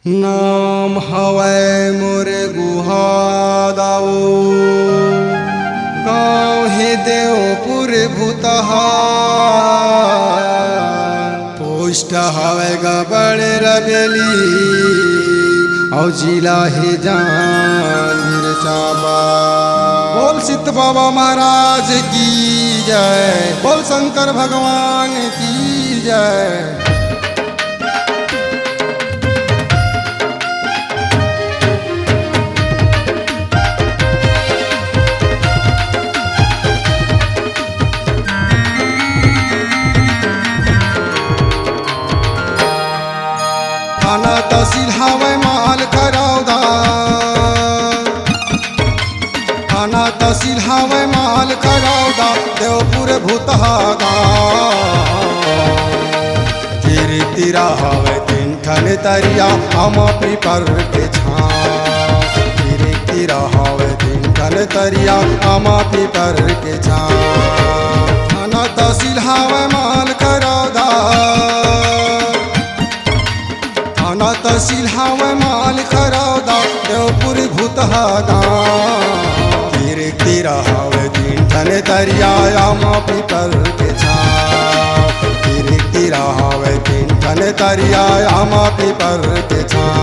नाम हवै मोर गुहादाओ गाँव हे देवपुर भूतहा पोस्ट हवै गबड़ रबेली और जिला हे जान चाबा। बोल सिद्ध बाबा महाराज की जय, बोल शंकर भगवान की जय। थाना तहसील हवै माल करौदा, थाना तहसील हवै माल करौदा देवपुर भूतहा तीर तीरा हवै तीन ठन तरिया हम पीपर के छाँ। तीर तीरा हवै तीन ठन तरिया हम पीपर के छाँ। थाना तहसील हवै माल करौदा, थाना तहसील हवै माल करौदा देवपुर भूतहा तीर तीरा हवै तीन ठन तरिया आम पीपर के छाँ। तीर तीरा हवै तीन ठन तरिया आम पीपर के छाँ।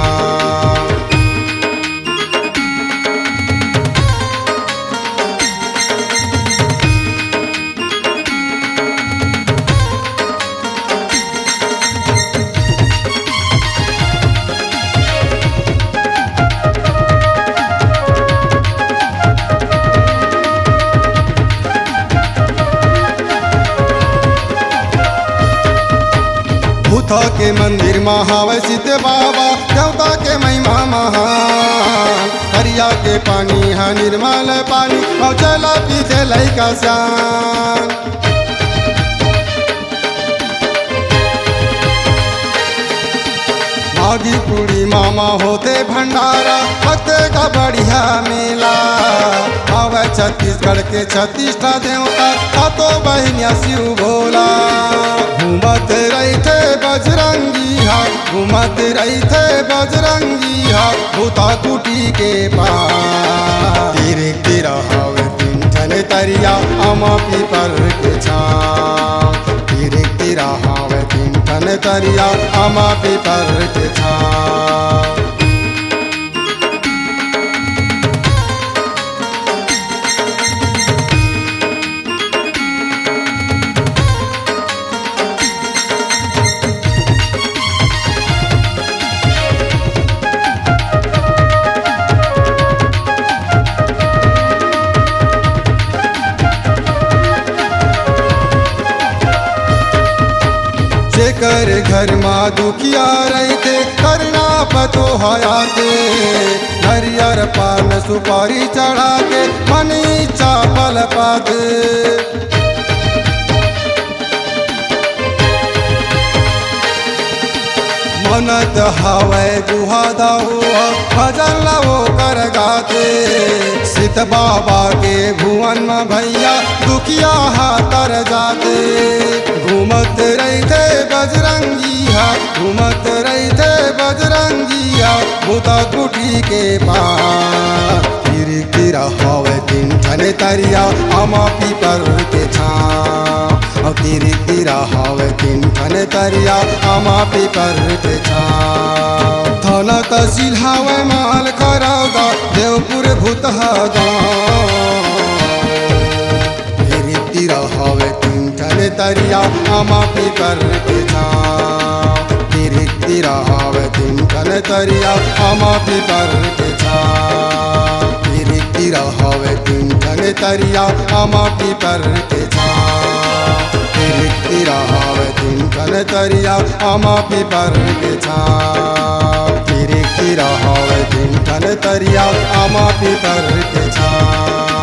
भूता के मंदिर महावै सिद्ध बाबा देवता के महिमा महान। हरिया के पानी है निर्मल पानी और चला पीछे लैका श्यान। माघी पूरी मामा होते भंडारा भक्ते का बढ़िया मेला। हवै छत्तीसगढ़ के 36 देवता का तो बहनिया शिव भोला। घूमत रहते बजरंगी हा, घूमत रहते बजरंगी हा भूता कुटी के पास। तीर तीरा हवै तीन ठन तरिया आम पीपर के छाँ। तीर तीरा हवै तीन ठन तरिया आम पीपर के छाँ। जेकर घर माँ दुखिया रहते करना पतो हयाते। हरियर पान सुपारी चढ़ा के मन इच्छा पल पाते। मनत हवै गुहादाओ भजन लवो कर गाते। सिद्ध बाबा के भुवन में भैया दुखिया हाथर जाते। घूमत रहते बजरंगी हा, घूमत रहते बजरंगी हा भूता कुटी के पास। तीर तीरा हवै तीन ठन तरिया आम पीपर के छाँ। और तीर तीरा हवै तीन ठन तरिया आम पीपर के छाँ। थाना तहसील हवै माल करौदा देवपुर भूतहा तीर तीरा हवै तीन ठन तरिया आम पीपर के छाँ। तीर तीरा हवै तीन ठन तरिया आम पीपर के छाँ। तीर तीरा हवै तीन ठन तरिया आम पीपर के छाँ। तीर तीरा हवै तीन ठन तरिया आम पीपर के छाँ। तीर तीरा हवै तीन ठन तरिया आम पीपर के छाँ।